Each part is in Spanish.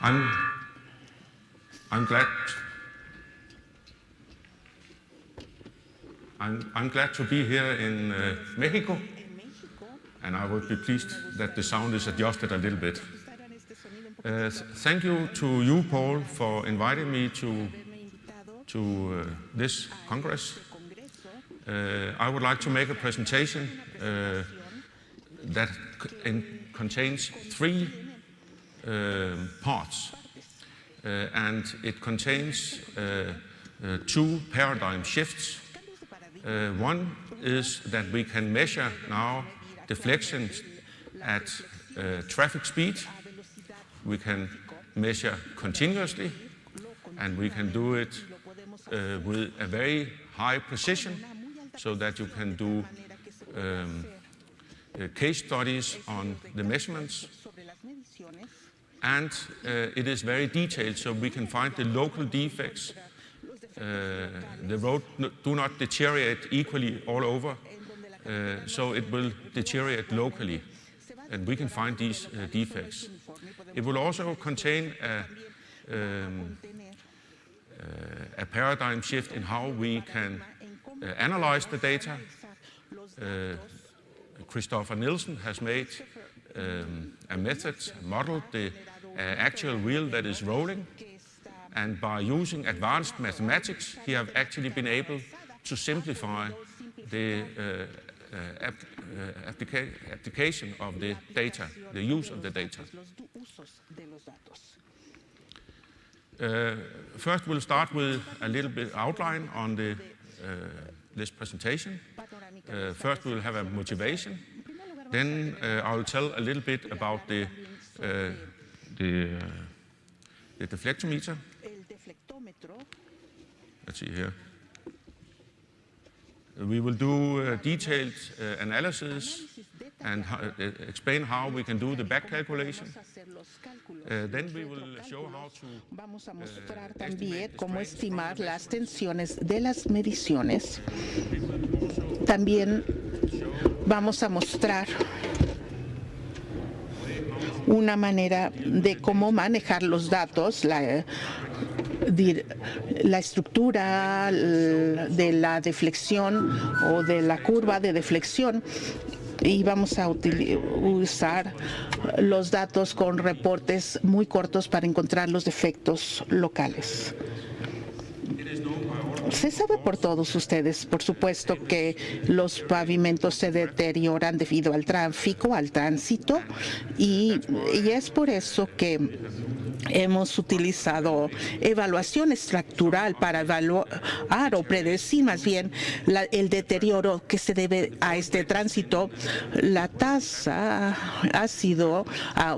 I'm glad. I'm glad to be here in Mexico, and I would be pleased that the sound is adjusted a little bit. Thank you to you, Paul, for inviting me to this Congress. I would like to make a presentation that contains three parts, and it contains two paradigm shifts. One is that we can measure now deflections at traffic speed. We can measure continuously, and we can do it with a very high precision, so that you can do case studies on the measurements. And it is very detailed, so we can find the local defects. The road do not deteriorate equally all over, so it will deteriorate locally, and we can find these defects. It will also contain a paradigm shift in how we can analyze the data. Christopher Nielsen has made a method, modeled the actual wheel that is rolling, and by using advanced mathematics, he have actually been able to simplify the application of the data, the use of the data. First, we'll start with a little bit outline on this presentation. First, we'll have a motivation. Then I'll tell a little bit about the deflectometer. Let's see here. We will do detailed analysis and explain how we can do the back calculation. Then we will show how to Vamos a mostrar también cómo estimar las tensiones de las mediciones. También vamos a mostrar una manera de cómo manejar los datos, la estructura de la deflexión o de la curva de deflexión, y vamos a usar los datos con reportes muy cortos para encontrar los defectos locales. Se sabe por todos ustedes, por supuesto, que los pavimentos se deterioran debido al tráfico, al tránsito, y es por eso que hemos utilizado evaluación estructural para evaluar o predecir más bien el deterioro que se debe a este tránsito. La tasa ha sido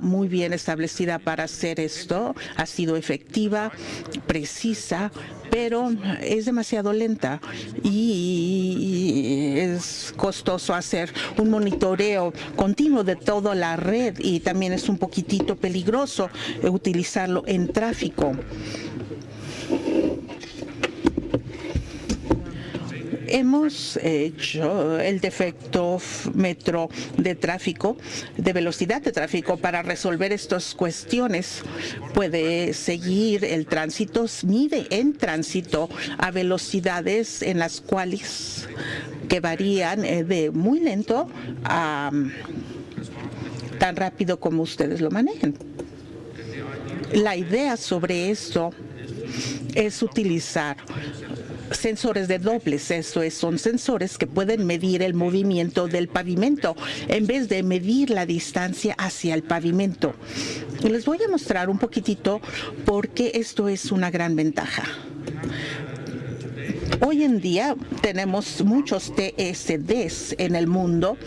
muy bien establecida para hacer esto, ha sido efectiva, precisa, pero es demasiado lenta y es costoso hacer un monitoreo continuo de toda la red, y también es un poquitito peligroso utilizarlo en tráfico. Hemos hecho el deflectómetro de tráfico, de velocidad de tráfico, para resolver estas cuestiones. Puede seguir el tránsito, mide en tránsito a velocidades en las cuales que varían de muy lento a tan rápido como ustedes lo manejen. La idea sobre esto es utilizar sensores de dobles. Esto es, son sensores que pueden medir el movimiento del pavimento en vez de medir la distancia hacia el pavimento. Y les voy a mostrar un poquitito por qué esto es una gran ventaja. Hoy en día tenemos muchos TSDs en el mundo.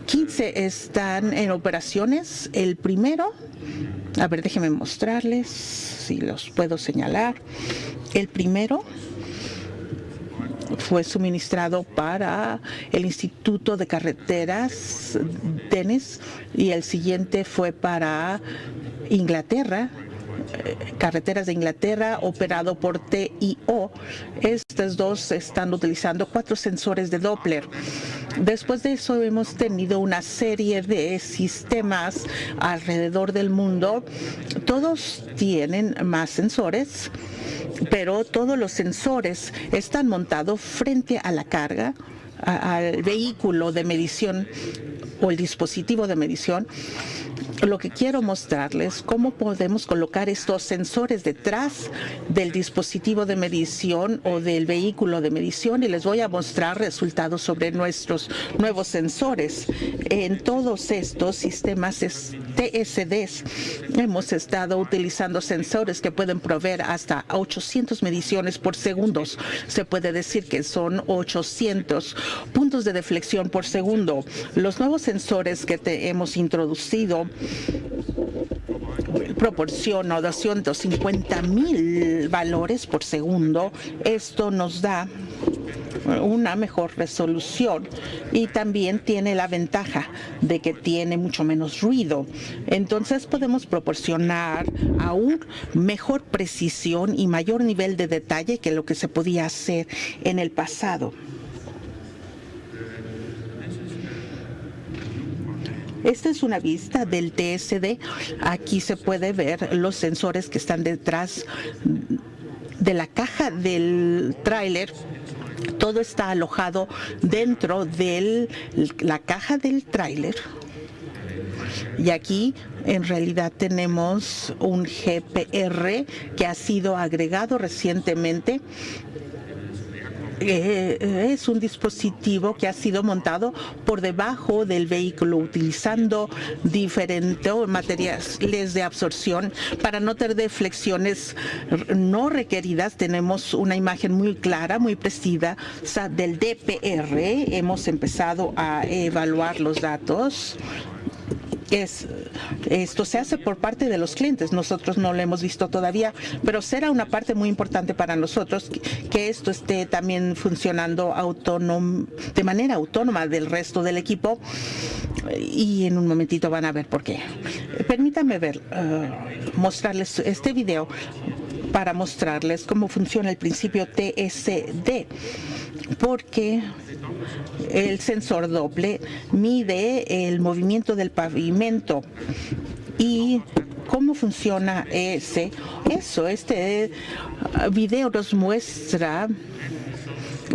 15 están en operaciones. El primero, a ver, déjenme mostrarles si los puedo señalar. El primero fue suministrado para el Instituto de Carreteras, DENIS, y el siguiente fue para Inglaterra, Carreteras de Inglaterra, operado por TIO. Estas dos están utilizando 4 sensores de Doppler. Después de eso hemos tenido una serie de sistemas alrededor del mundo. Todos tienen más sensores, pero todos los sensores están montados frente a la carga, al vehículo de medición o el dispositivo de medición. Lo que quiero mostrarles cómo podemos colocar estos sensores detrás del dispositivo de medición o del vehículo de medición, y les voy a mostrar resultados sobre nuestros nuevos sensores. En todos estos sistemas TSDs hemos estado utilizando sensores que pueden proveer hasta 800 mediciones por segundo. Se puede decir que son 800 puntos de deflexión por segundo. Los nuevos sensores que hemos introducido proporciona 250,000 valores por segundo. Esto nos da una mejor resolución y también tiene la ventaja de que tiene mucho menos ruido. Entonces podemos proporcionar aún mejor precisión y mayor nivel de detalle que lo que se podía hacer en el pasado. Esta es una vista del TSD. Aquí se puede ver los sensores que están detrás de la caja del tráiler. Todo está alojado dentro de la caja del tráiler. Y aquí en realidad tenemos un GPR que ha sido agregado recientemente. Es un dispositivo que ha sido montado por debajo del vehículo utilizando diferentes materiales de absorción para no tener deflexiones no requeridas. Tenemos una imagen muy clara, muy precisa del DPR. Hemos empezado a evaluar los datos. Esto se hace por parte de los clientes. Nosotros no lo hemos visto todavía, pero será una parte muy importante para nosotros que esto esté también funcionando de manera autónoma del resto del equipo. Y en un momentito van a ver por qué. Permítanme mostrarles este video para mostrarles cómo funciona el principio TSD, porque el sensor Doppler mide el movimiento del pavimento y cómo funciona eso. Este video nos muestra.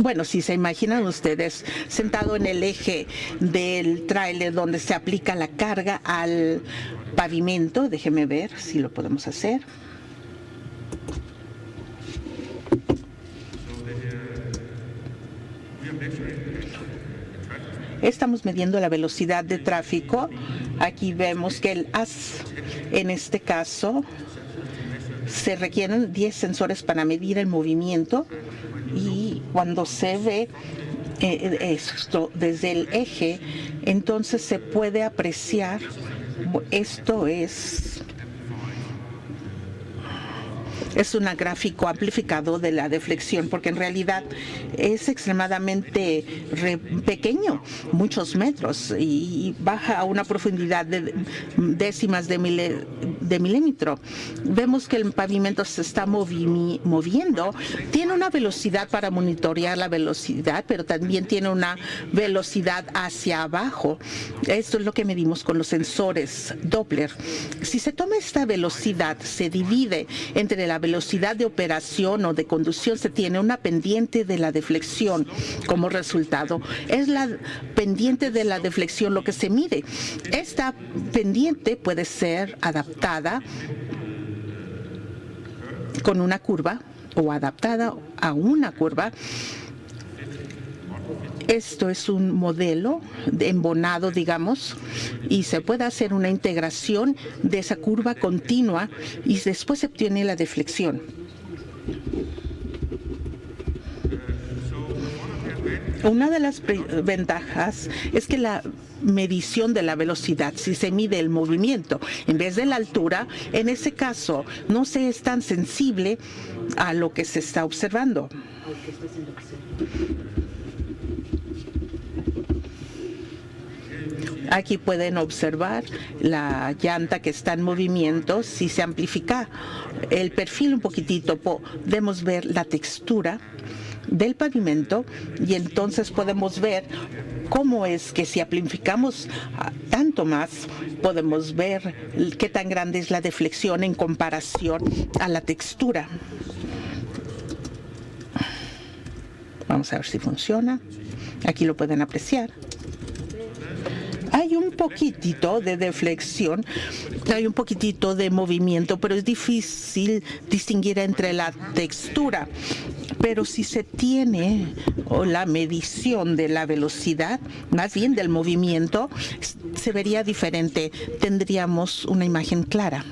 Bueno, si se imaginan ustedes sentado en el eje del tráiler donde se aplica la carga al pavimento, déjenme ver si lo podemos hacer. Estamos midiendo la velocidad de tráfico. Aquí vemos que el haz, en este caso, se requieren 10 sensores para medir el movimiento, y cuando se ve esto desde el eje, entonces se puede apreciar. Esto es un gráfico amplificado de la deflexión, porque en realidad es extremadamente pequeño, muchos metros, y baja a una profundidad de décimas de milímetro. Vemos que el pavimento se está moviendo. Tiene una velocidad para monitorear la velocidad, pero también tiene una velocidad hacia abajo. Esto es lo que medimos con los sensores Doppler. Si se toma esta velocidad, se divide entre la velocidad de operación o de conducción, se tiene una pendiente de la deflexión como resultado. Es la pendiente de la deflexión lo que se mide. Esta pendiente puede ser adaptada con una curva o adaptada a una curva. Esto es un modelo embonado, digamos, y se puede hacer una integración de esa curva continua y después se obtiene la deflexión. Una de las ventajas es que la medición de la velocidad, si se mide el movimiento en vez de la altura, en ese caso no se es tan sensible a lo que se está observando. Aquí pueden observar la llanta que está en movimiento. Si se amplifica el perfil un poquitito, podemos ver la textura del pavimento y entonces podemos ver cómo es que si amplificamos tanto más, podemos ver qué tan grande es la deflexión en comparación a la textura. Vamos a ver si funciona. Aquí lo pueden apreciar. Hay un poquitito de deflexión, hay un poquitito de movimiento, pero es difícil distinguir entre la textura. Pero si se tiene la medición de la velocidad, más bien del movimiento, se vería diferente. Tendríamos una imagen clara.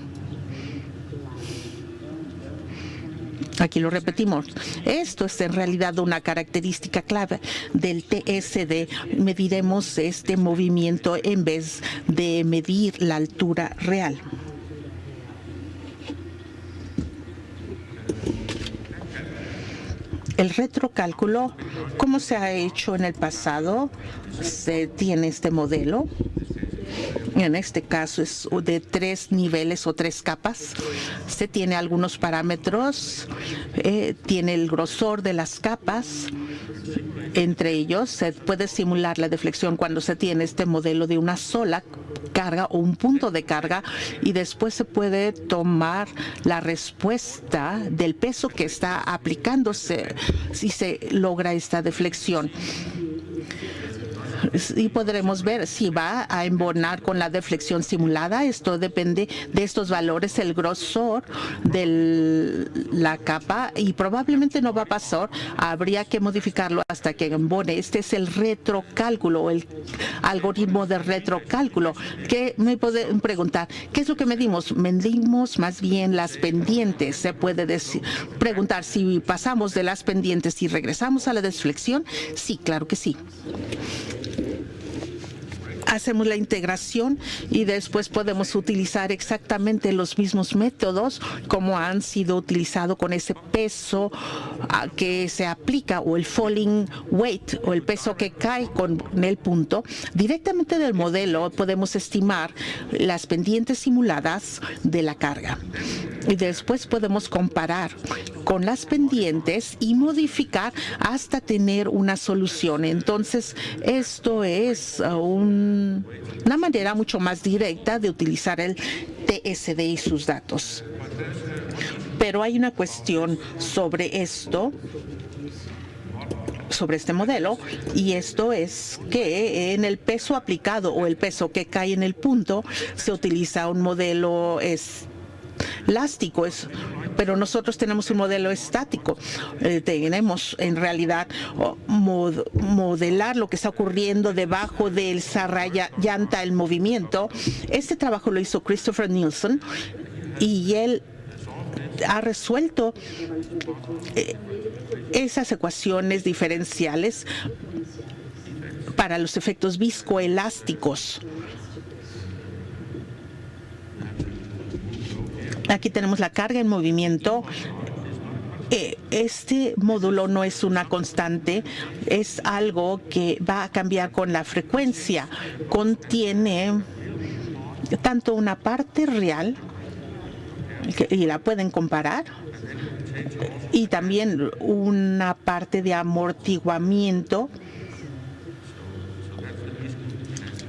Aquí lo repetimos. Esto es en realidad una característica clave del TSD. Mediremos este movimiento en vez de medir la altura real. El retrocálculo, ¿cómo se ha hecho en el pasado? Se tiene este modelo. En este caso es de 3 niveles o 3 capas. Se tiene algunos parámetros, tiene el grosor de las capas. Entre ellos se puede simular la deflexión cuando se tiene este modelo de una sola carga o un punto de carga, y después se puede tomar la respuesta del peso que está aplicándose si se logra esta deflexión. Y podremos ver si va a embonar con la deflexión simulada. Esto depende de estos valores, el grosor de la capa, y probablemente no va a pasar. Habría que modificarlo hasta que embone. Este es el retrocálculo, el algoritmo de retrocálculo. Que me pueden preguntar, ¿qué es lo que medimos? Medimos más bien las pendientes. Se puede preguntar si pasamos de las pendientes y regresamos a la deflexión. Sí, claro que sí. Hacemos la integración y después podemos utilizar exactamente los mismos métodos como han sido utilizados con ese peso que se aplica, o el falling weight, o el peso que cae con el punto. Directamente del modelo podemos estimar las pendientes simuladas de la carga. Y después podemos comparar con las pendientes y modificar hasta tener una solución. Entonces, esto es una manera mucho más directa de utilizar el TSD y sus datos. Pero hay una cuestión sobre esto, sobre este modelo, y esto es que en el peso aplicado o el peso que cae en el punto se utiliza un modelo elástico, pero nosotros tenemos un modelo estático. Tenemos en realidad modelar lo que está ocurriendo debajo de esa llanta, el movimiento. Este trabajo lo hizo Christopher Nielsen y él ha resuelto esas ecuaciones diferenciales para los efectos viscoelásticos. Aquí tenemos la carga en movimiento. Este módulo no es una constante, es algo que va a cambiar con la frecuencia. Contiene tanto una parte real, y la pueden comparar, y también una parte de amortiguamiento.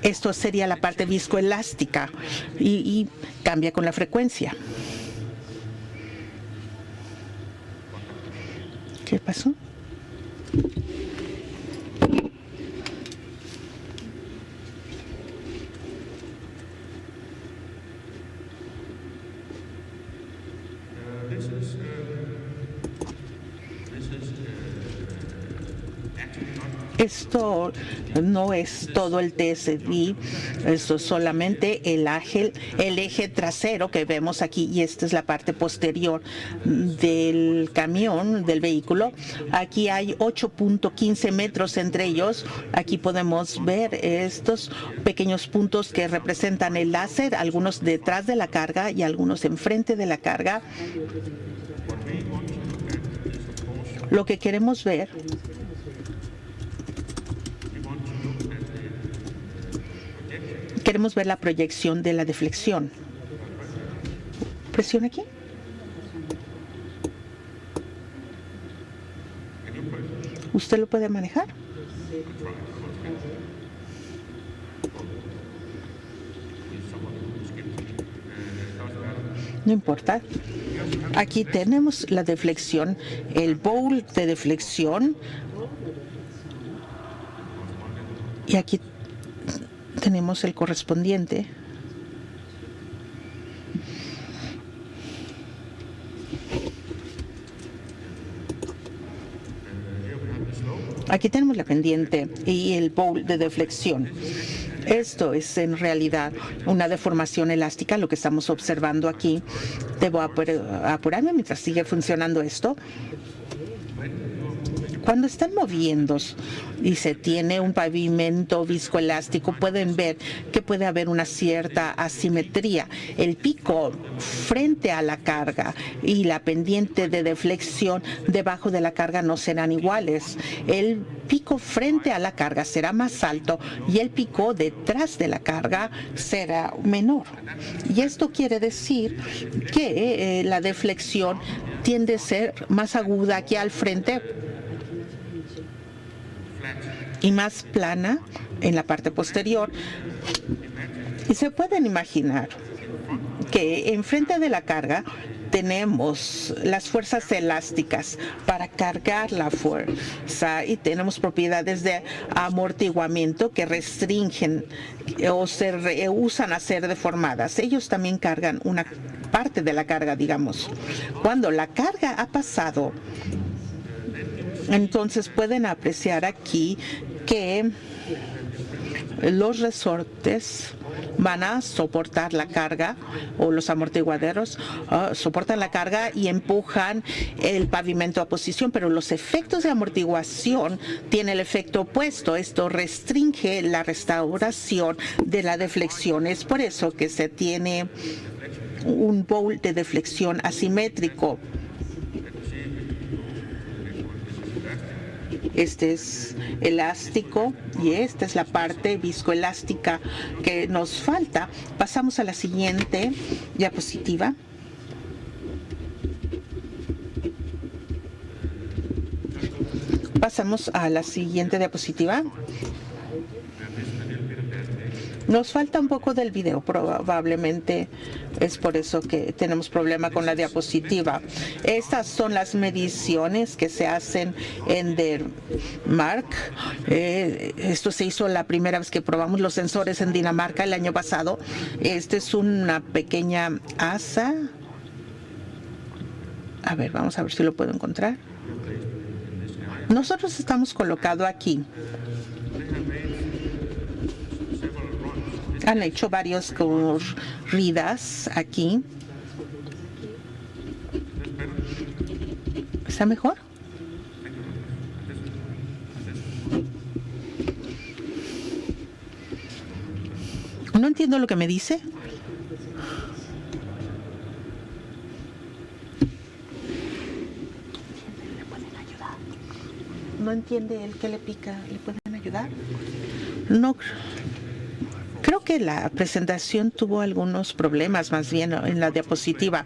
Esto sería la parte viscoelástica y cambia con la frecuencia. ¿Qué pasó? Esto no es todo el TSD, esto es solamente el eje trasero que vemos aquí, y esta es la parte posterior del camión, del vehículo. Aquí hay 8.15 metros entre ellos. Aquí podemos ver estos pequeños puntos que representan el láser, algunos detrás de la carga y algunos enfrente de la carga. Lo que queremos ver Queremos ver la proyección de la deflexión. Presiona aquí. ¿Usted lo puede manejar? No importa. Aquí tenemos la deflexión, el bowl de deflexión. Y aquí tenemos el correspondiente. Aquí tenemos la pendiente y el bowl de deflexión. Esto es en realidad una deformación elástica, lo que estamos observando aquí. Debo apurarme mientras sigue funcionando esto. Cuando están moviendo y se tiene un pavimento viscoelástico, pueden ver que puede haber una cierta asimetría. El pico frente a la carga y la pendiente de deflexión debajo de la carga no serán iguales. El pico frente a la carga será más alto y el pico detrás de la carga será menor. Y esto quiere decir que la deflexión tiende a ser más aguda aquí al frente y más plana en la parte posterior. Y se pueden imaginar que enfrente de la carga tenemos las fuerzas elásticas para cargar la fuerza y tenemos propiedades de amortiguamiento que restringen o se rehusan a ser deformadas. Ellos también cargan una parte de la carga, digamos. Cuando la carga ha pasado, entonces pueden apreciar aquí que los resortes van a soportar la carga, o los amortiguadores soportan la carga y empujan el pavimento a posición, pero los efectos de amortiguación tienen el efecto opuesto. Esto restringe la restauración de la deflexión. Es por eso que se tiene un bowl de deflexión asimétrico. Este es elástico y esta es la parte viscoelástica que nos falta. Pasamos a la siguiente diapositiva. Pasamos a la siguiente diapositiva. Nos falta un poco del video, probablemente es por eso que tenemos problema con la diapositiva. Estas son las mediciones que se hacen en Dinamarca. Esto se hizo la primera vez que probamos los sensores en Dinamarca el año pasado. Esta es una pequeña asa. A ver, vamos a ver si lo puedo encontrar. Nosotros estamos colocados aquí. Han hecho varias corridas aquí. ¿Está mejor? No entiendo lo que me dice. ¿No entiende él qué le pica? ¿Le pueden ayudar? No. Creo que la presentación tuvo algunos problemas, más bien en la diapositiva.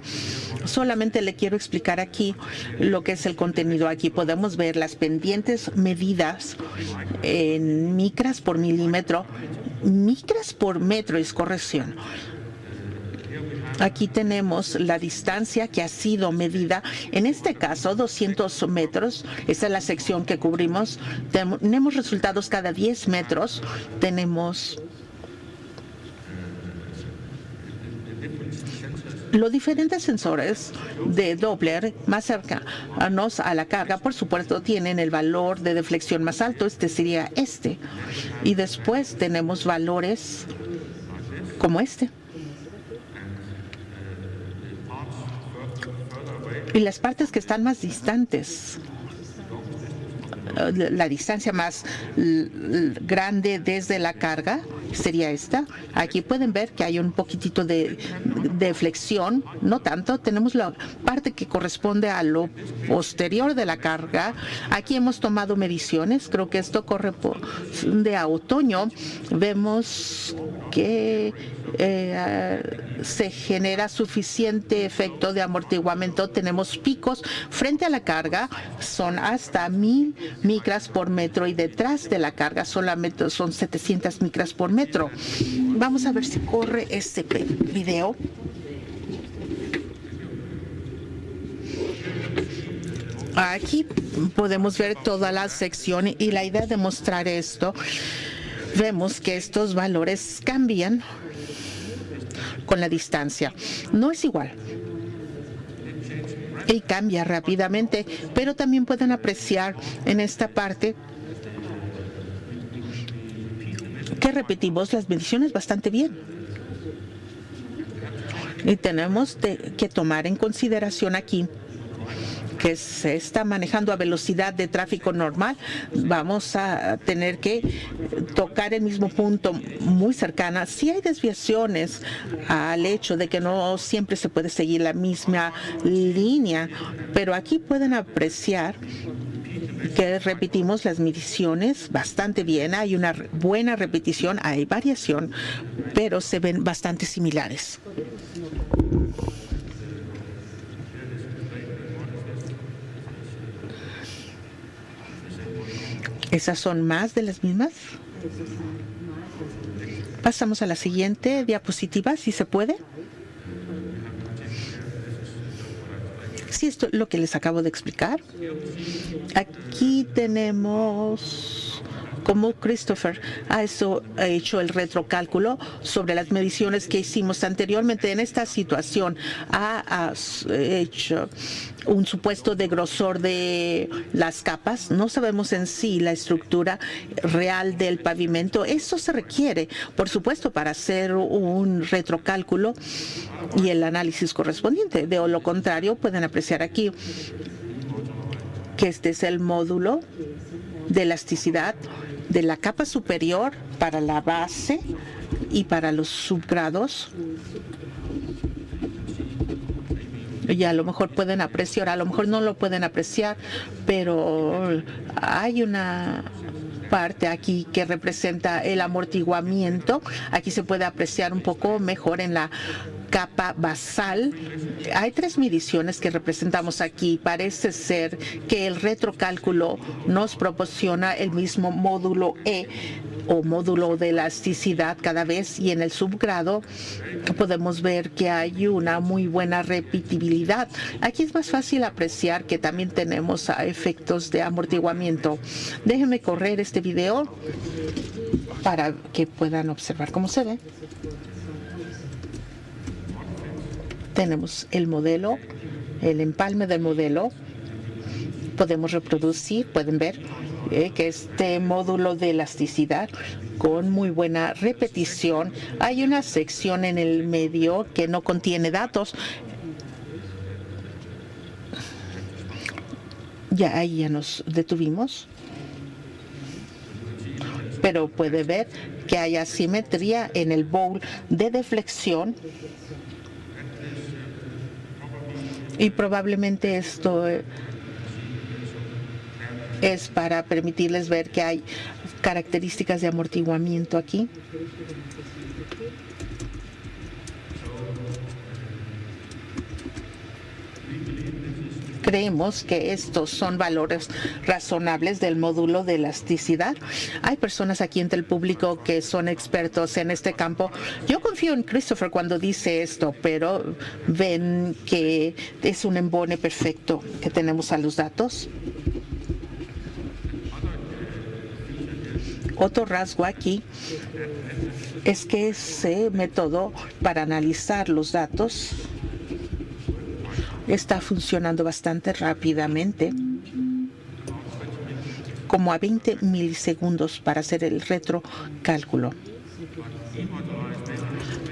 Solamente le quiero explicar aquí lo que es el contenido. Aquí podemos ver las pendientes medidas en micras por milímetro. Micras por metro es corrección. Aquí tenemos la distancia que ha sido medida, en este caso 200 metros, esa es la sección que cubrimos. Tenemos resultados cada 10 metros, tenemos los diferentes sensores de Doppler más cercanos a la carga, por supuesto, tienen el valor de deflexión más alto, este sería este. Y después tenemos valores como este. Y las partes que están más distantes, la distancia más grande desde la carga sería esta. Aquí pueden ver que hay un poquitito de flexión, no tanto. Tenemos la parte que corresponde a lo posterior de la carga. Aquí hemos tomado mediciones. Creo que esto corresponde a otoño. Vemos que se genera suficiente efecto de amortiguamiento. Tenemos picos frente a la carga, son hasta 1000 micras por metro, y detrás de la carga solamente son 700 micras por metro. Vamos a ver si corre este video. Aquí podemos ver toda la sección, y la idea de mostrar esto, vemos que estos valores cambian con la distancia. No es igual y cambia rápidamente, pero también pueden apreciar en esta parte que repetimos las mediciones bastante bien. Y tenemos que tomar en consideración aquí que se está manejando a velocidad de tráfico normal. Vamos a tener que tocar el mismo punto muy cercana. Sí hay desviaciones al hecho de que no siempre se puede seguir la misma línea, pero aquí pueden apreciar que repetimos las mediciones bastante bien. Hay una buena repetición, hay variación, pero se ven bastante similares. ¿Esas son más de las mismas? Pasamos a la siguiente diapositiva, si se puede. Sí, esto es lo que les acabo de explicar. Aquí tenemos cómo Christopher ha hecho el retrocálculo sobre las mediciones que hicimos anteriormente. En esta situación ha hecho un supuesto de grosor de las capas. No sabemos en sí la estructura real del pavimento. Eso se requiere, por supuesto, para hacer un retrocálculo y el análisis correspondiente. De lo contrario, pueden apreciar aquí que este es el módulo de elasticidad de la capa superior para la base y para los subgrados. Y a lo mejor pueden apreciar, a lo mejor no lo pueden apreciar, pero hay una parte aquí que representa el amortiguamiento. Aquí se puede apreciar un poco mejor en la capa basal. Hay 3 mediciones que representamos aquí. Parece ser que el retrocálculo nos proporciona el mismo módulo E o módulo de elasticidad cada vez, y en el subgrado podemos ver que hay una muy buena repetibilidad. Aquí es más fácil apreciar que también tenemos efectos de amortiguamiento. Déjenme correr este video para que puedan observar cómo se ve. Tenemos el modelo, el empalme del modelo. Podemos reproducir, pueden ver que este módulo de elasticidad con muy buena repetición. Hay una sección en el medio que no contiene datos. Ahí ya nos detuvimos. Pero puede ver que hay asimetría en el bowl de deflexión. Y probablemente esto es para permitirles ver que hay características de amortiguamiento aquí. Creemos que estos son valores razonables del módulo de elasticidad. Hay personas aquí entre el público que son expertos en este campo. Yo confío en Christopher cuando dice esto, pero ven que es un embone perfecto que tenemos a los datos. Otro rasgo aquí es que ese método para analizar los datos está funcionando bastante rápidamente, como a 20 milisegundos para hacer el retrocálculo.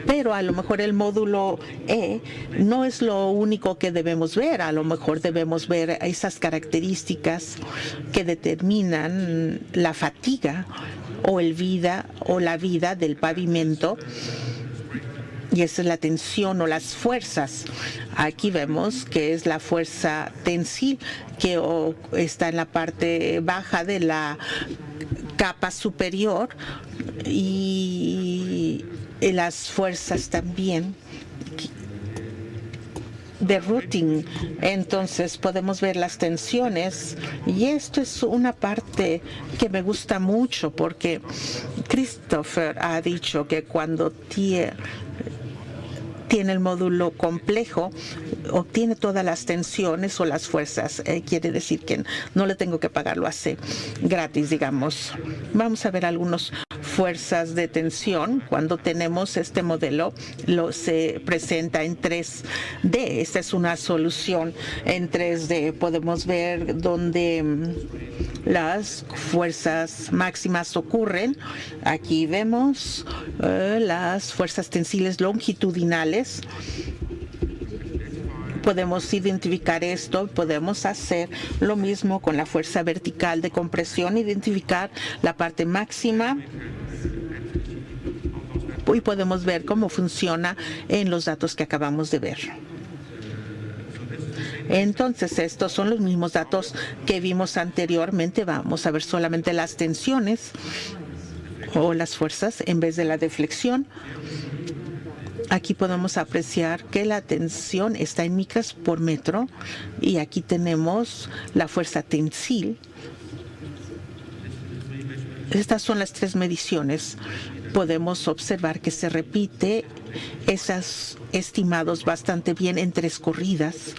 Pero a lo mejor el módulo E no es lo único que debemos ver. A lo mejor debemos ver esas características que determinan la fatiga o la vida del pavimento. Y esa es la tensión o las fuerzas. Aquí vemos que es la fuerza tensil que está en la parte baja de la capa superior y las fuerzas también de routing. Entonces podemos ver las tensiones y esto es una parte que me gusta mucho porque Christopher ha dicho que cuando tiene el módulo complejo, obtiene todas las tensiones o las fuerzas. Quiere decir que no le tengo que pagar, lo hace gratis, digamos. Vamos a ver algunas fuerzas de tensión. Cuando tenemos este modelo, se presenta en 3D. Esta es una solución en 3D. Podemos ver dónde las fuerzas máximas ocurren. Aquí vemos las fuerzas tensiles longitudinales. Podemos identificar esto, podemos hacer lo mismo con la fuerza vertical de compresión, identificar la parte máxima y podemos ver cómo funciona en los datos que acabamos de ver. Entonces, estos son los mismos datos que vimos anteriormente. Vamos a ver solamente las tensiones o las fuerzas en vez de la deflexión. Aquí podemos apreciar que la tensión está en micras por metro y aquí tenemos la fuerza tensil. Estas son las 3 mediciones. Podemos observar que se repite esos estimados bastante bien en 3 corridas.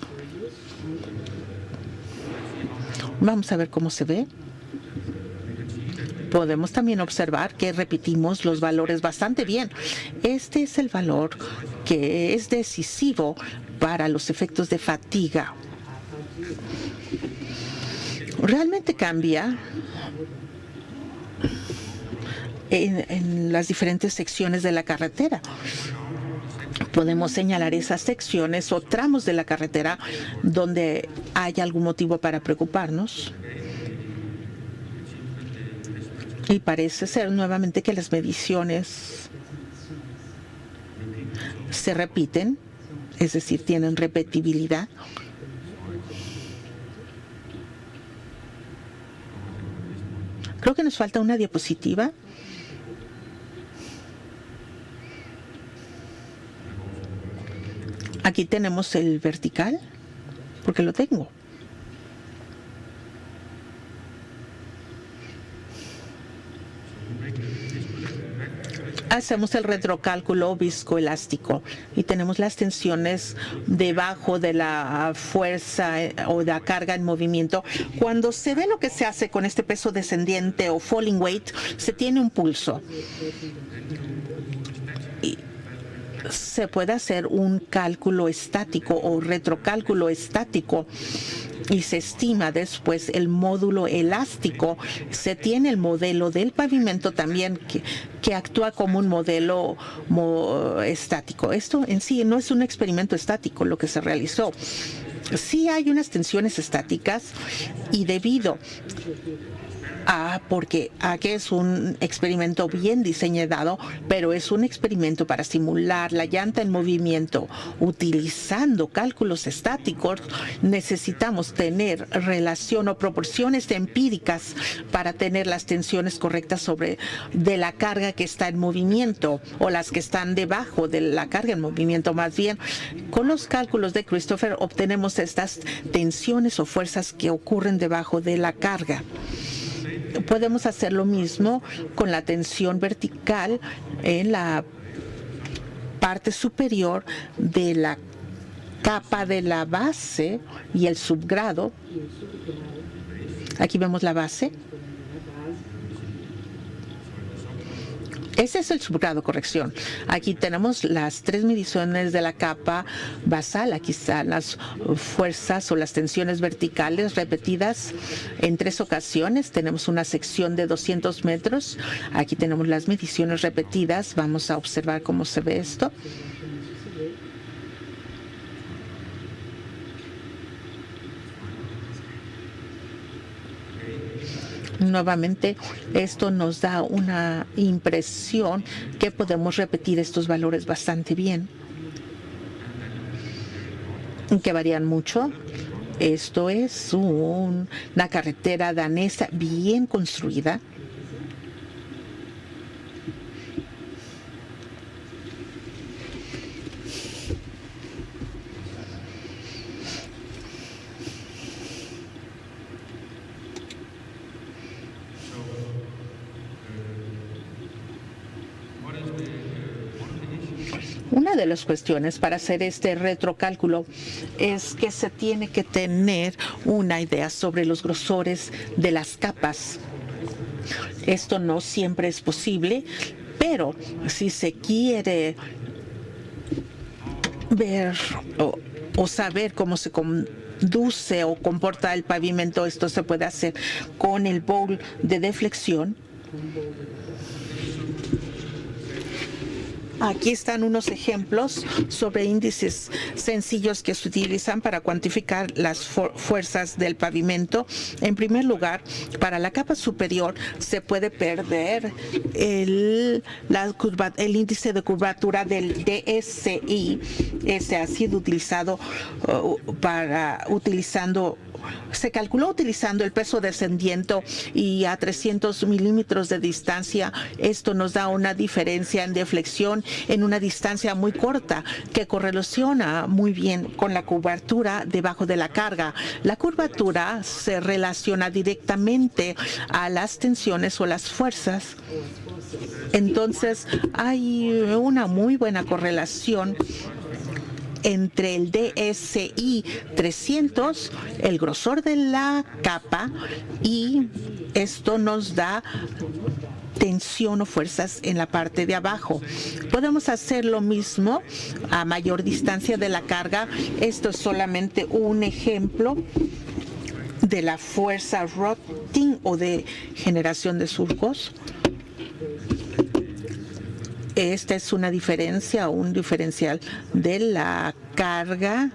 Vamos a ver cómo se ve. Podemos también observar que repetimos los valores bastante bien. Este es el valor que es decisivo para los efectos de fatiga. Realmente cambia en las diferentes secciones de la carretera. Podemos señalar esas secciones o tramos de la carretera donde hay algún motivo para preocuparnos. Y parece ser nuevamente que las mediciones se repiten, es decir, tienen repetibilidad. Creo que nos falta una diapositiva. Aquí tenemos el vertical, porque lo tengo. Hacemos el retrocálculo viscoelástico y tenemos las tensiones debajo de la fuerza o de la carga en movimiento. Cuando se ve lo que se hace con este peso descendiente o falling weight, se tiene un pulso. Y se puede hacer un cálculo estático o retrocálculo estático y se estima después el módulo elástico. Se tiene el modelo del pavimento también que actúa como un modelo estático. Esto en sí no es un experimento estático lo que se realizó. Sí hay unas tensiones estáticas y debido porque aquí es un experimento bien diseñado, pero es un experimento para simular la llanta en movimiento. Utilizando cálculos estáticos, necesitamos tener relación o proporciones empíricas para tener las tensiones correctas de la carga que está en movimiento o las que están debajo de la carga en movimiento. Más bien, con los cálculos de Christopher obtenemos estas tensiones o fuerzas que ocurren debajo de la carga. Podemos hacer lo mismo con la tensión vertical en la parte superior de la capa de la base y el subgrado. Aquí vemos la base. Ese es el subgrado, corrección. Aquí tenemos las 3 mediciones de la capa basal. Aquí están las fuerzas o las tensiones verticales repetidas en 3 ocasiones. Tenemos una sección de 200 metros. Aquí tenemos las mediciones repetidas. Vamos a observar cómo se ve esto. Nuevamente, esto nos da una impresión que podemos repetir estos valores bastante bien, que varían mucho. Esto es una carretera danesa bien construida. Una de las cuestiones para hacer este retrocálculo es que se tiene que tener una idea sobre los grosores de las capas. Esto no siempre es posible, pero si se quiere ver o saber cómo se conduce o comporta el pavimento, esto se puede hacer con el bowl de deflexión. Aquí están unos ejemplos sobre índices sencillos que se utilizan para cuantificar las fuerzas del pavimento. En primer lugar, para la capa superior se puede perder el índice de curvatura del DSI. Ese ha sido utilizado se calculó utilizando el peso descendiente y a 300 milímetros de distancia. Esto nos da una diferencia en deflexión en una distancia muy corta que correlaciona muy bien con la curvatura debajo de la carga. La curvatura se relaciona directamente a las tensiones o las fuerzas. Entonces, hay una muy buena correlación entre el DSI 300, el grosor de la capa, y esto nos da tensión o fuerzas en la parte de abajo. Podemos hacer lo mismo a mayor distancia de la carga. Esto es solamente un ejemplo de la fuerza rotting o de generación de surcos. Esta es una diferencia, un diferencial de la carga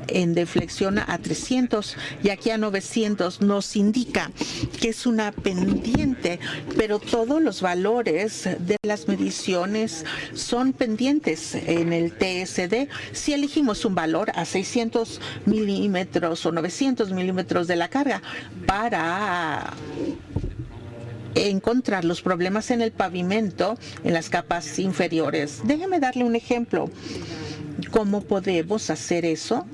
en deflexión a 300 y aquí a 900 nos indica que es una pendiente, pero todos los valores de las mediciones son pendientes en el TSD. Si elegimos un valor a 600 milímetros o 900 milímetros de la carga para encontrar los problemas en el pavimento en las capas inferiores. Déjeme darle un ejemplo. ¿Cómo podemos hacer eso?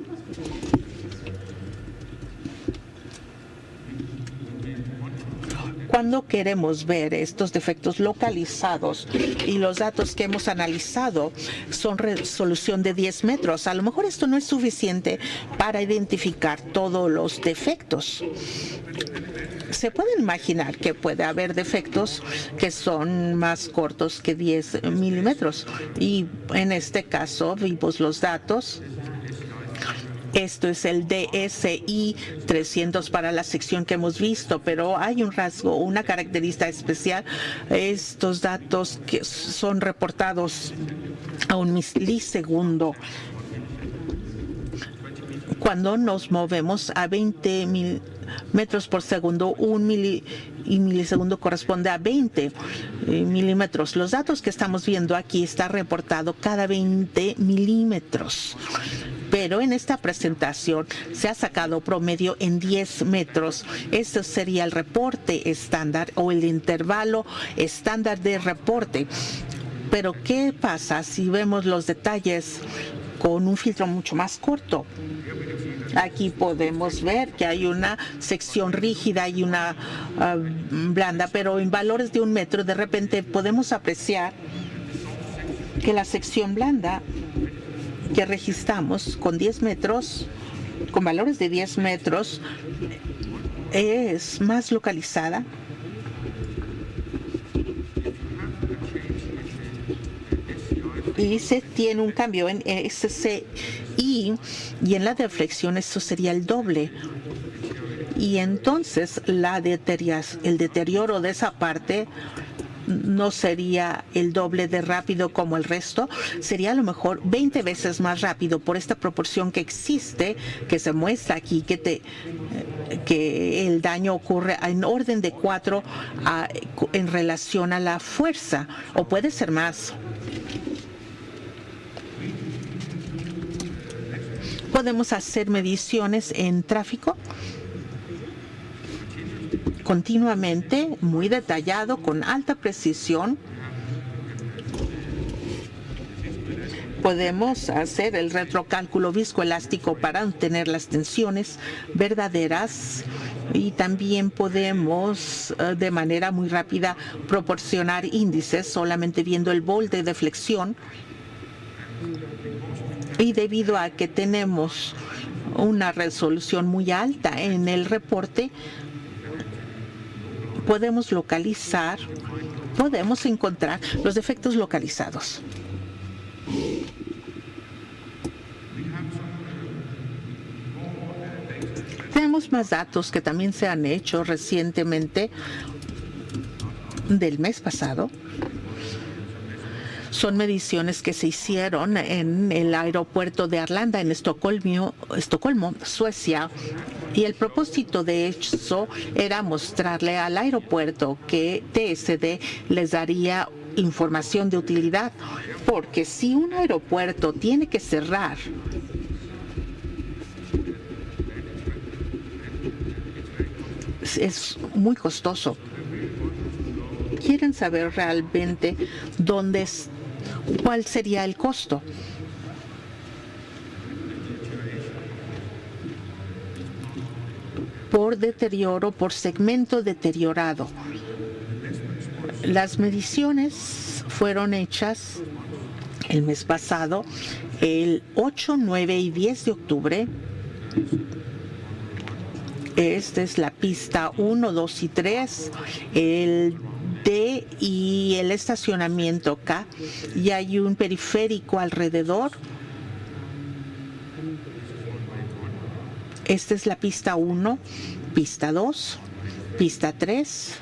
Cuando queremos ver estos defectos localizados y los datos que hemos analizado son resolución de 10 metros, a lo mejor esto no es suficiente para identificar todos los defectos. Se puede imaginar que puede haber defectos que son más cortos que 10 milímetros y en este caso vimos los datos. Esto es el DSI 300 para la sección que hemos visto, pero hay un rasgo, una característica especial. Estos datos que son reportados a un milisegundo. Cuando nos movemos a 20 metros por segundo, y milisegundo corresponde a 20 milímetros. Los datos que estamos viendo aquí está reportado cada 20 milímetros. Pero en esta presentación se ha sacado promedio en 10 metros. Este sería el reporte estándar o el intervalo estándar de reporte. Pero ¿qué pasa si vemos los detalles con un filtro mucho más corto? Aquí podemos ver que hay una sección rígida y una blanda, pero en valores de 1 metro de repente podemos apreciar que la sección blanda que registramos con 10 metros, con valores de 10 metros, es más localizada. Y se tiene un cambio en SCI y en la deflexión esto sería el doble. Y entonces el deterioro de esa parte no sería el doble de rápido como el resto, sería a lo mejor 20 veces más rápido por esta proporción que existe, que se muestra aquí, que que el daño ocurre en orden de 4 en relación a la fuerza, o puede ser más. Podemos hacer mediciones en tráfico continuamente, muy detallado, con alta precisión. Podemos hacer el retrocálculo viscoelástico para obtener las tensiones verdaderas y también podemos de manera muy rápida proporcionar índices solamente viendo el borde de flexión. Y debido a que tenemos una resolución muy alta en el reporte, podemos encontrar los defectos localizados. Tenemos más datos que también se han hecho recientemente del mes pasado. Son mediciones que se hicieron en el aeropuerto de Arlanda, en Estocolmo, Suecia. Y el propósito de eso era mostrarle al aeropuerto que TSD les daría información de utilidad. Porque si un aeropuerto tiene que cerrar es muy costoso. Quieren saber realmente cuál sería el costo. Por deterioro, por segmento deteriorado. Las mediciones fueron hechas el mes pasado, el 8, 9 y 10 de octubre. Esta es la pista 1, 2 y 3, el D y el estacionamiento K, y hay un periférico alrededor. Esta es la pista 1, pista 2, pista 3.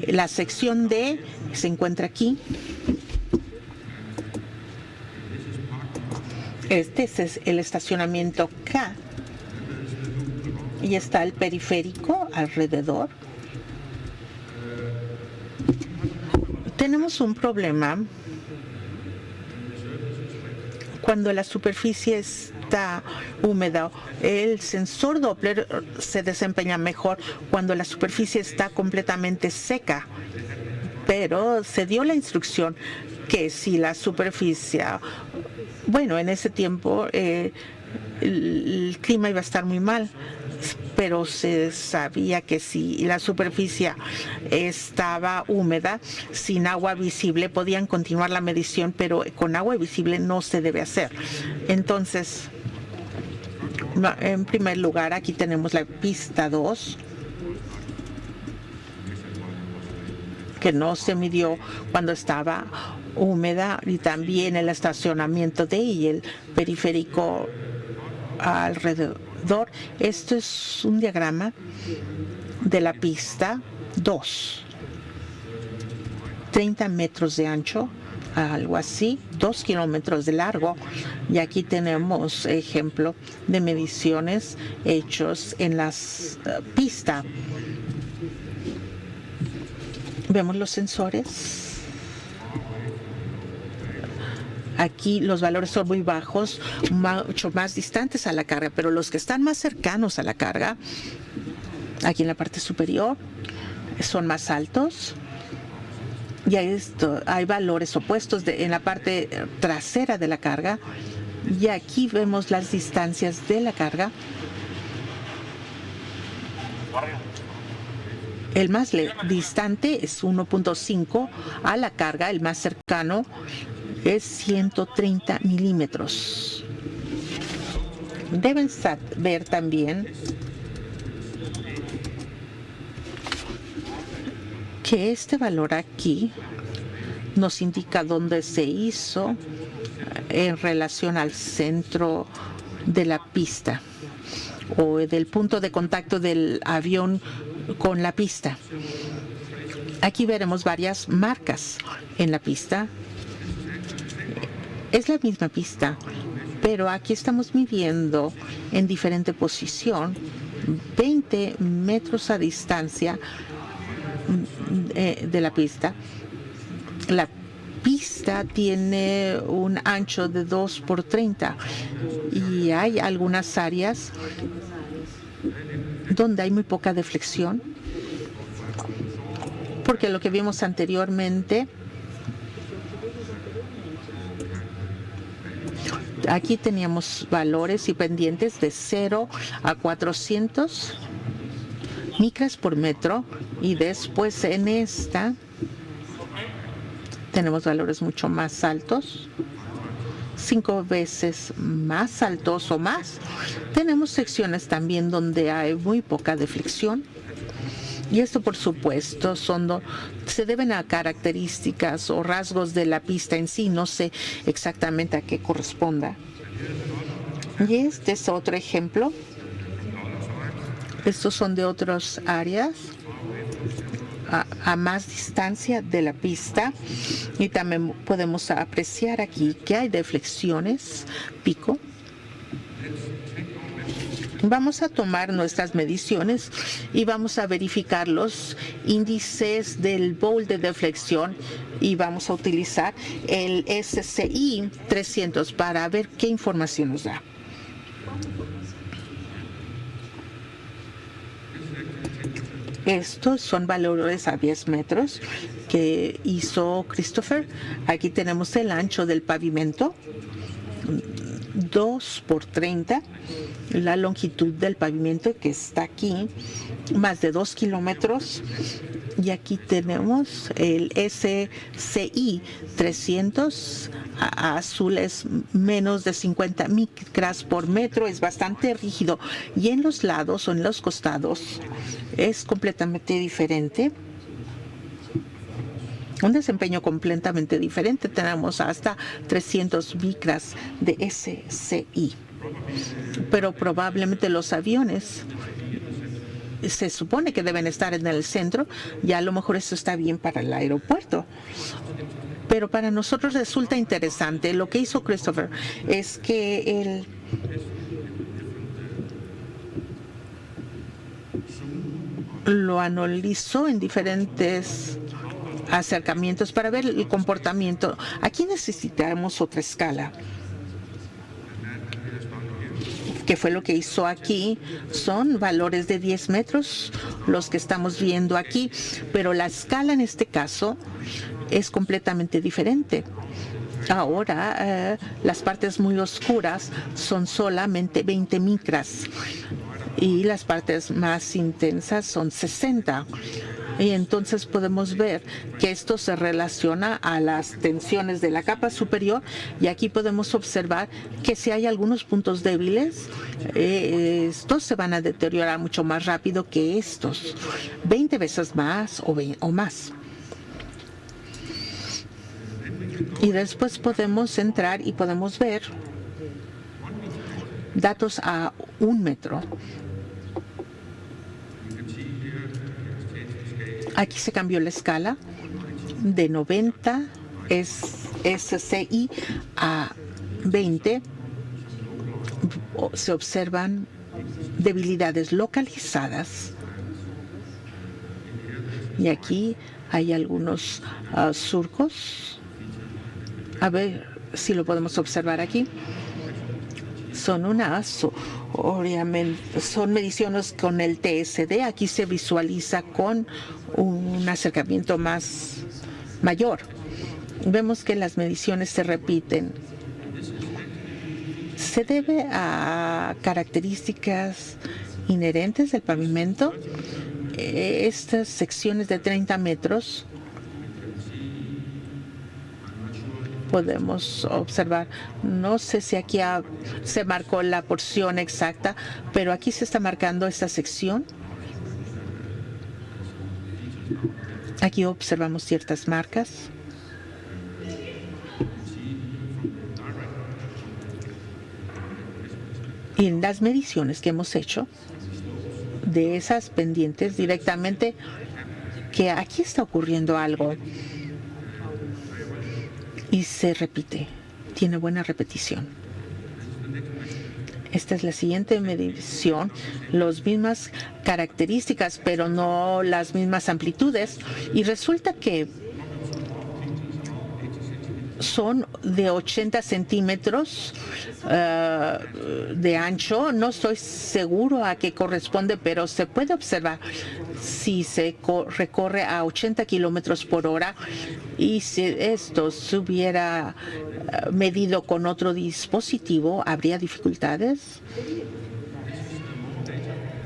La sección D se encuentra aquí. Este es el estacionamiento K. Y está el periférico alrededor. Tenemos un problema cuando la superficie está húmeda. El sensor Doppler se desempeña mejor cuando la superficie está completamente seca. Pero se dio la instrucción que si la superficie, bueno, en ese tiempo el clima iba a estar muy mal, pero se sabía que si la superficie estaba húmeda, sin agua visible, podían continuar la medición, pero con agua visible no se debe hacer. Entonces, en primer lugar, aquí tenemos la pista 2, que no se midió cuando estaba húmeda, y también el estacionamiento D y el periférico alrededor. Esto es un diagrama de la pista 2. 30 metros de ancho, algo así, 2 kilómetros de largo. Y aquí tenemos ejemplo de mediciones hechos en las pistas. Vemos los sensores. Aquí los valores son muy bajos, mucho más distantes a la carga, pero los que están más cercanos a la carga, aquí en la parte superior, son más altos. Y hay valores opuestos en la parte trasera de la carga. Y aquí vemos las distancias de la carga. El más distante es 1.5 a la carga, el más cercano es 130 milímetros. Deben saber también que este valor aquí nos indica dónde se hizo en relación al centro de la pista o del punto de contacto del avión con la pista. Aquí veremos varias marcas en la pista. Es la misma pista, pero aquí estamos midiendo en diferente posición 20 metros a distancia de la pista. La pista tiene un ancho de 2 por 30 y hay algunas áreas donde hay muy poca deflexión, porque lo que vimos anteriormente, aquí teníamos valores y pendientes de 0 a 400 micras por metro, y después en esta tenemos valores mucho más altos, 5 veces más altos o más. Tenemos secciones también donde hay muy poca deflexión, y esto por supuesto se deben a características o rasgos de la pista en sí. No sé exactamente a qué corresponda. Y este es otro ejemplo. Estos son de otras áreas a más distancia de la pista, y también podemos apreciar aquí que hay deflexiones pico. Vamos a tomar nuestras mediciones y vamos a verificar los índices del bowl de deflexión, y vamos a utilizar el SCI 300 para ver qué información nos da. Estos son valores a 10 metros que hizo Christopher. Aquí tenemos el ancho del pavimento, 2 por 30, la longitud del pavimento que está aquí, más de 2 kilómetros, y aquí tenemos el SCI 300, azul es menos de 50 micras por metro, es bastante rígido, y en los lados o en los costados es completamente diferente. Un desempeño completamente diferente. Tenemos hasta 300 micras de SCI. Pero probablemente los aviones se supone que deben estar en el centro, y a lo mejor esto está bien para el aeropuerto. Pero para nosotros resulta interesante. Lo que hizo Christopher es que él lo analizó en diferentes acercamientos para ver el comportamiento. Aquí necesitamos otra escala. ¿Qué fue lo que hizo aquí? Son valores de 10 metros los que estamos viendo aquí, pero la escala en este caso es completamente diferente. Ahora, las partes muy oscuras son solamente 20 micras y las partes más intensas son 60. Y entonces podemos ver que esto se relaciona a las tensiones de la capa superior, y aquí podemos observar que si hay algunos puntos débiles, estos se van a deteriorar mucho más rápido que estos, 20 veces más o más. Y después podemos entrar y podemos ver datos a 1 metro. Aquí se cambió la escala de 90 SCI a 20. Se observan debilidades localizadas. Y aquí hay algunos surcos. A ver si lo podemos observar aquí. Son mediciones con el TSD. Aquí se visualiza con un acercamiento mayor. Vemos que las mediciones se repiten. Se debe a características inherentes del pavimento. Estas secciones de 30 metros podemos observar, no sé si aquí se marcó la porción exacta, pero aquí se está marcando esta sección. Aquí observamos ciertas marcas. Y en las mediciones que hemos hecho de esas pendientes directamente, que aquí está ocurriendo algo. Y se repite, tiene buena repetición. Esta es la siguiente medición, las mismas características, pero no las mismas amplitudes. Y resulta que son de 80 centímetros de ancho. No estoy seguro a qué corresponde, pero se puede observar si se recorre a 80 kilómetros por hora, y si esto se hubiera medido con otro dispositivo, ¿habría dificultades?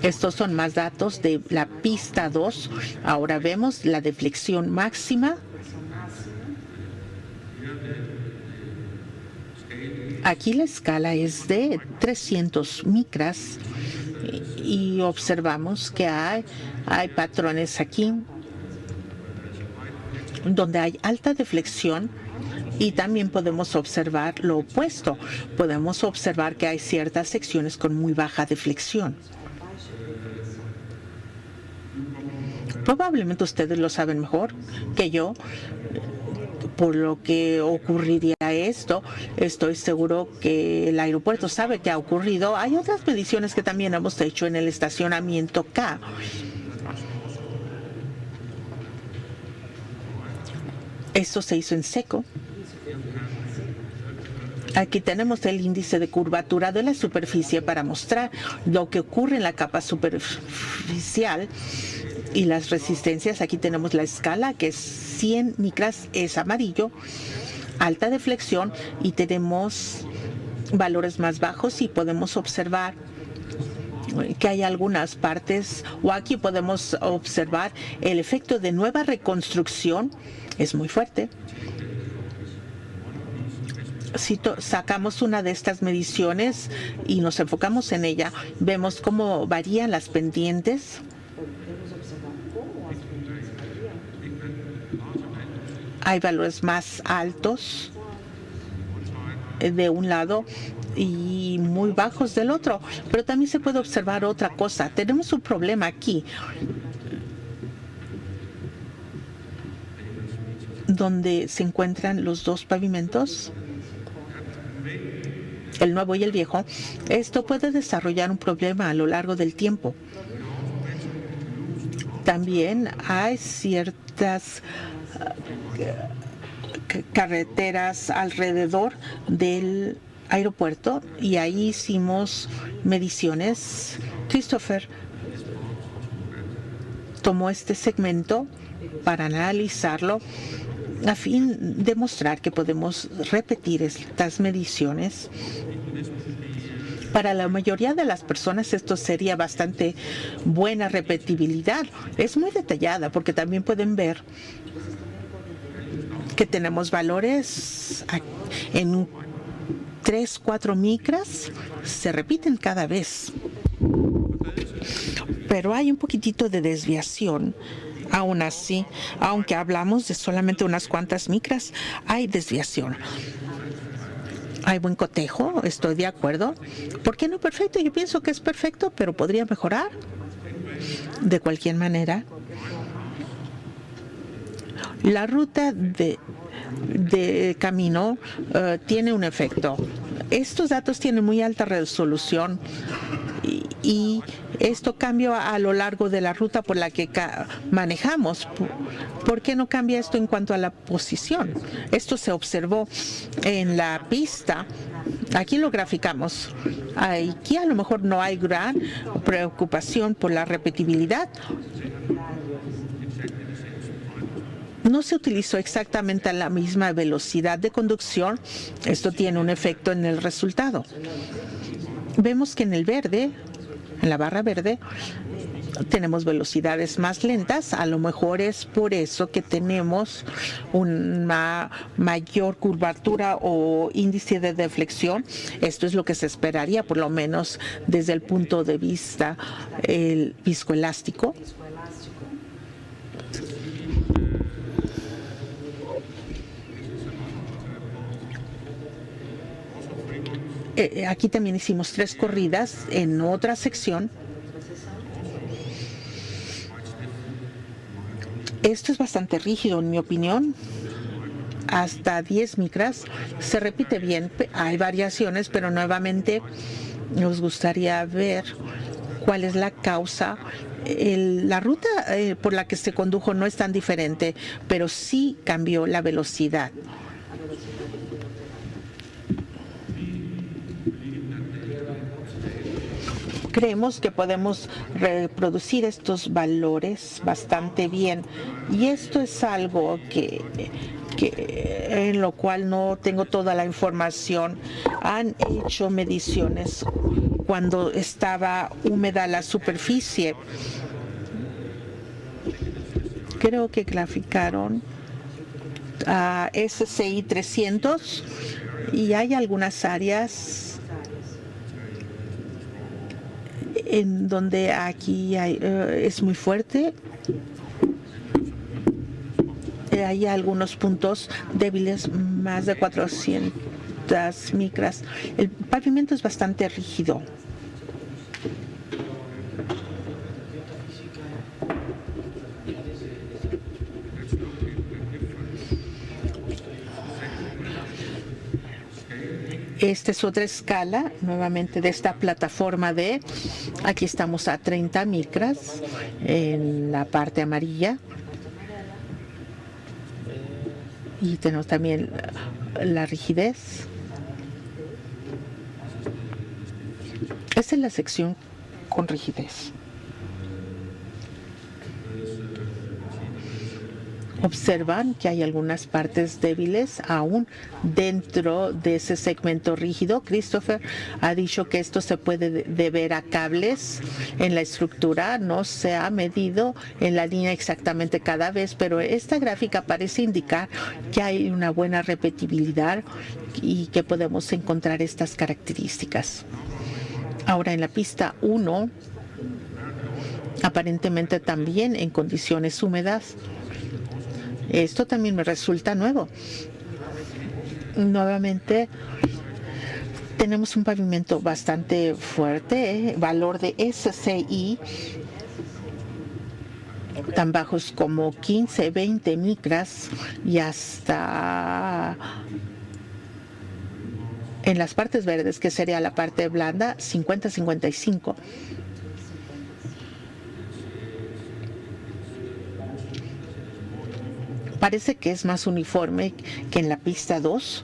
Estos son más datos de la pista 2. Ahora vemos la deflexión máxima. Aquí la escala es de 300 micras y observamos que hay patrones aquí donde hay alta deflexión, y también podemos observar lo opuesto. Podemos observar que hay ciertas secciones con muy baja deflexión. Probablemente ustedes lo saben mejor que yo. Por lo que ocurriría esto, estoy seguro que el aeropuerto sabe que ha ocurrido. Hay otras mediciones que también hemos hecho en el estacionamiento K. Esto se hizo en seco. Aquí tenemos el índice de curvatura de la superficie para mostrar lo que ocurre en la capa superficial y las resistencias. Aquí tenemos la escala, que es 100 micras, es amarillo, alta deflexión, y tenemos valores más bajos, y podemos observar que hay algunas partes, o aquí podemos observar el efecto de nueva reconstrucción. Es muy fuerte. Si sacamos una de estas mediciones y nos enfocamos en ella, vemos cómo varían las pendientes. Hay valores más altos de un lado y muy bajos del otro, pero también se puede observar otra cosa. Tenemos un problema aquí, donde se encuentran los dos pavimentos, el nuevo y el viejo. Esto puede desarrollar un problema a lo largo del tiempo. También hay ciertas carreteras alrededor del aeropuerto, y ahí hicimos mediciones. Christopher tomó este segmento para analizarlo a fin de mostrar que podemos repetir estas mediciones. Para la mayoría de las personas esto sería bastante buena repetibilidad. Es muy detallada porque también pueden ver que tenemos valores en 3-4 micras, se repiten cada vez. Pero hay un poquitito de desviación. Aún así, aunque hablamos de solamente unas cuantas micras, hay desviación. Hay buen cotejo, estoy de acuerdo. ¿Por qué no perfecto? Yo pienso que es perfecto, pero podría mejorar. De cualquier manera, la ruta de camino tiene un efecto. Estos datos tienen muy alta resolución y esto cambia a lo largo de la ruta por la que manejamos. ¿Por qué no cambia esto en cuanto a la posición? Esto se observó en la pista. Aquí lo graficamos. Aquí a lo mejor no hay gran preocupación por la repetibilidad. No se utilizó exactamente la misma velocidad de conducción. Esto tiene un efecto en el resultado. Vemos que en el verde, en la barra verde, tenemos velocidades más lentas. A lo mejor es por eso que tenemos una mayor curvatura o índice de deflexión. Esto es lo que se esperaría, por lo menos desde el punto de vista viscoelástico. Aquí también hicimos 3 corridas en otra sección. Esto es bastante rígido, en mi opinión. hasta 10 micras. Se repite bien, hay variaciones, pero nuevamente nos gustaría ver cuál es la causa. La ruta por la que se condujo no es tan diferente, pero sí cambió la velocidad. Creemos que podemos reproducir estos valores bastante bien, y esto es algo que en lo cual no tengo toda la información. Han hecho mediciones cuando estaba húmeda la superficie. Creo que graficaron a SCI 300 y hay algunas áreas en donde aquí es muy fuerte. Hay algunos puntos débiles, más de 400 micras. El pavimento es bastante rígido. Esta es otra escala, nuevamente de esta plataforma D. Aquí estamos a 30 micras en la parte amarilla. Y tenemos también la rigidez. Esta es la sección con rigidez. Observan que hay algunas partes débiles aún dentro de ese segmento rígido. Christopher ha dicho que esto se puede deber a cables en la estructura. No se ha medido en la línea exactamente cada vez, pero esta gráfica parece indicar que hay una buena repetibilidad y que podemos encontrar estas características. Ahora en la pista 1, aparentemente también en condiciones húmedas. Esto también me resulta nuevo. Nuevamente, tenemos un pavimento bastante fuerte, valor de SCI tan bajos como 15, 20 micras y hasta en las partes verdes, que sería la parte blanda, 50, 55. Parece que es más uniforme que en la pista 2.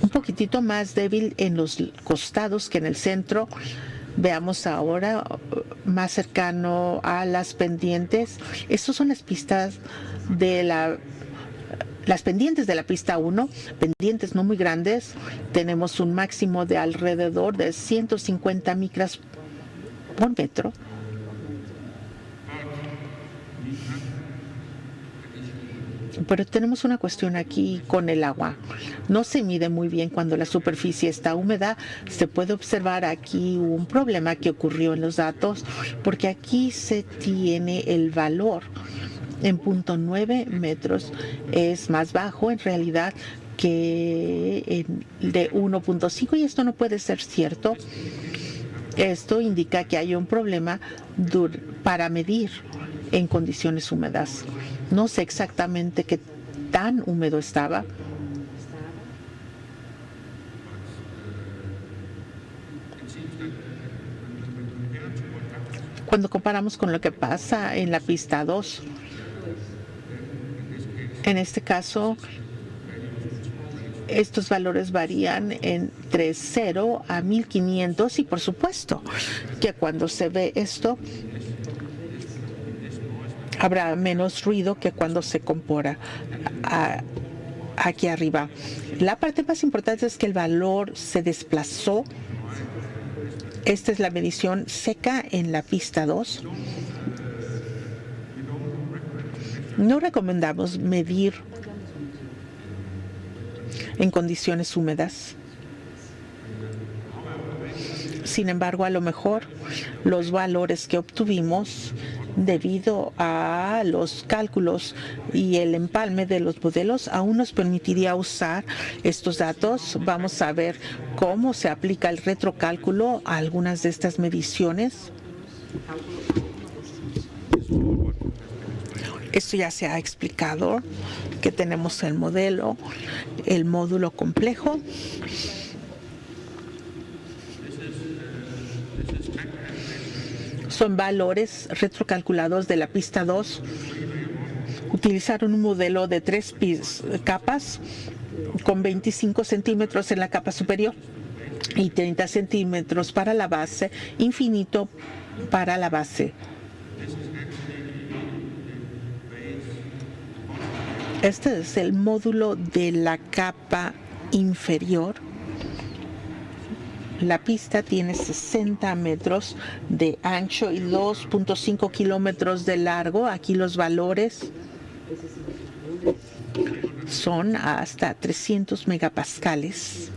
Un poquitito más débil en los costados que en el centro. Veamos ahora más cercano a las pendientes. Estas son las pistas de las pendientes de la pista 1, pendientes no muy grandes. Tenemos un máximo de alrededor de 150 micras por metro. Pero tenemos una cuestión aquí con el agua. No se mide muy bien cuando la superficie está húmeda. Se puede observar aquí un problema que ocurrió en los datos, porque aquí se tiene el valor en 0.9 metros. Es más bajo en realidad que de 1.5, y esto no puede ser cierto. Esto indica que hay un problema para medir en condiciones húmedas. No sé exactamente qué tan húmedo estaba. Cuando comparamos con lo que pasa en la pista 2, en este caso, estos valores varían entre 0 a 1500, y por supuesto que cuando se ve esto, habrá menos ruido que cuando se compara aquí arriba. La parte más importante es que el valor se desplazó. Esta es la medición seca en la pista 2. No recomendamos medir en condiciones húmedas. Sin embargo, a lo mejor los valores que obtuvimos debido a los cálculos y el empalme de los modelos aún nos permitiría usar estos datos. Vamos a ver cómo se aplica el retrocálculo a algunas de estas mediciones. Esto ya se ha explicado. que tenemos el modelo, el módulo complejo. Son valores retrocalculados de la pista 2. Utilizaron un modelo de 3 capas con 25 centímetros en la capa superior y 30 centímetros para la base, infinito para la base. Este es el módulo de la capa inferior. La pista tiene 60 metros de ancho y 2.5 kilómetros de largo. Aquí los valores son hasta 300 megapascales.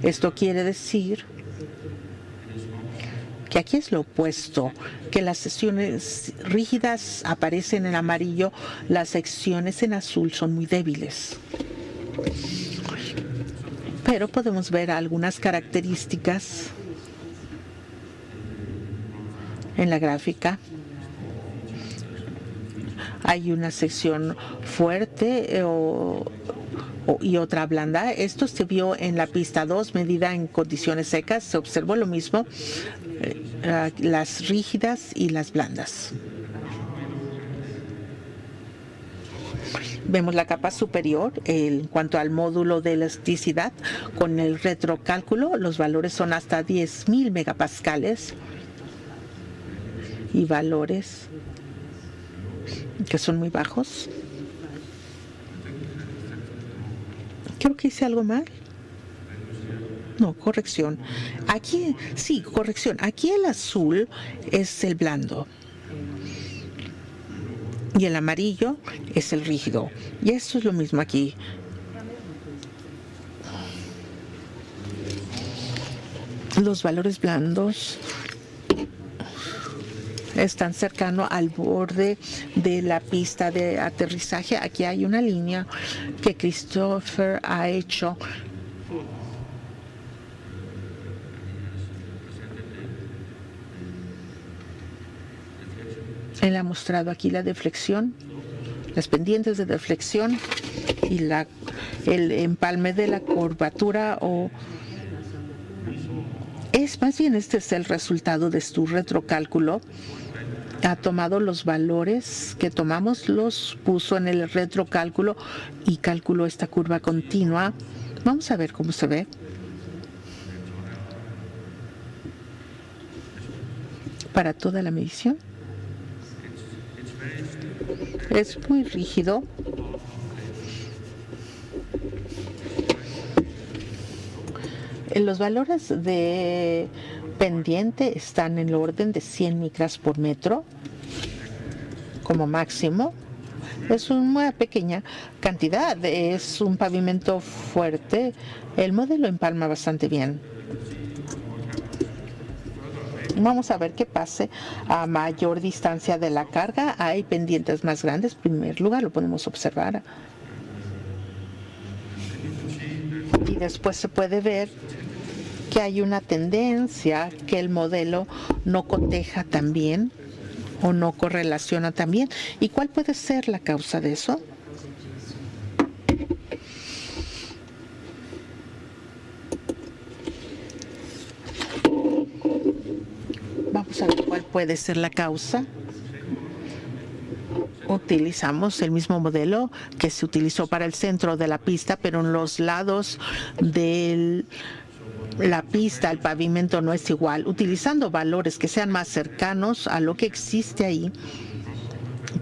Esto quiere decir que aquí es lo opuesto, que las secciones rígidas aparecen en amarillo, las secciones en azul son muy débiles. Pero podemos ver algunas características en la gráfica. Hay una sección fuerte y otra blanda. Esto se vio en la pista 2, medida en condiciones secas. Se observó lo mismo, las rígidas y las blandas. Vemos la capa superior en cuanto al módulo de elasticidad. Con el retrocálculo, los valores son hasta 10.000 megapascales y valores que son muy bajos. Creo que hice algo mal. No, corrección. Aquí, sí, corrección. Aquí el azul es el blando y el amarillo es el rígido. Y esto es lo mismo aquí. Los valores blandos están cercanos al borde de la pista de aterrizaje. Aquí hay una línea que Christopher ha hecho. Él ha mostrado aquí la deflexión, las pendientes de deflexión y el empalme de la curvatura, es más bien este es el resultado de su retrocálculo. Ha tomado los valores que tomamos, los puso en el retrocálculo y calculó esta curva continua. Vamos a ver cómo se ve. Para toda la medición. Es muy rígido. Los valores de pendiente están en el orden de 100 micras por metro como máximo. Es una pequeña cantidad, es un pavimento fuerte. El modelo empalma bastante bien. Vamos a ver qué pase a mayor distancia de la carga. Hay pendientes más grandes. En primer lugar, lo podemos observar. Y después se puede ver que hay una tendencia que el modelo no coteja tan bien o no correlaciona tan bien. ¿Y cuál puede ser la causa de eso? Vamos a ver cuál puede ser la causa. Utilizamos el mismo modelo que se utilizó para el centro de la pista, pero en los lados de la pista el pavimento no es igual. Utilizando valores que sean más cercanos a lo que existe ahí,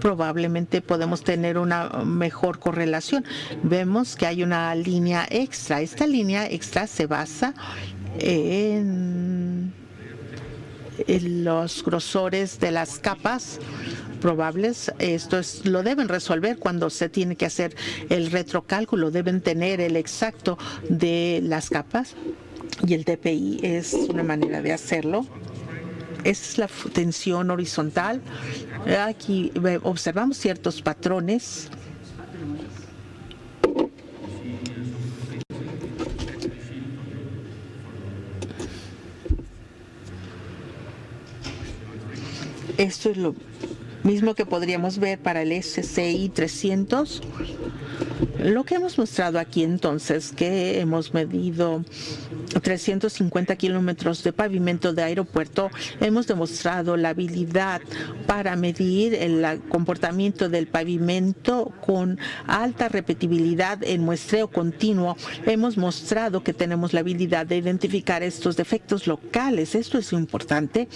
probablemente podemos tener una mejor correlación. Vemos que hay una línea extra. Esta línea extra se basa en los grosores de las capas probables. Esto lo deben resolver cuando se tiene que hacer el retrocálculo. Deben tener el exacto de las capas y el DPI es una manera de hacerlo. Esa es la tensión horizontal. Aquí observamos ciertos patrones. Esto es mismo que podríamos ver para el SCI 300. Lo que hemos mostrado aquí entonces, que hemos medido 350 kilómetros de pavimento de aeropuerto, hemos demostrado la habilidad para medir el comportamiento del pavimento con alta repetibilidad en muestreo continuo. Hemos mostrado que tenemos la habilidad de identificar estos defectos locales. Esto es importante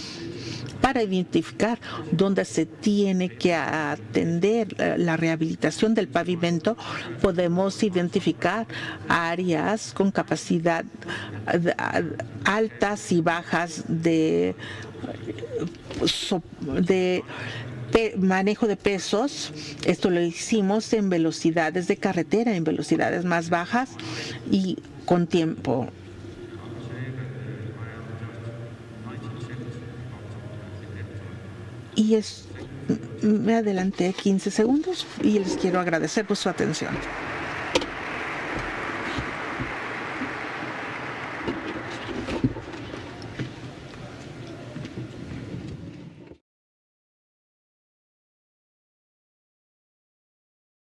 para identificar dónde se tiene que atender la rehabilitación del pavimento. Podemos identificar áreas con capacidad altas y bajas de manejo de pesos. Esto lo hicimos en velocidades de carretera, en velocidades más bajas y con tiempo. Y me adelanté 15 segundos y les quiero agradecer por su atención.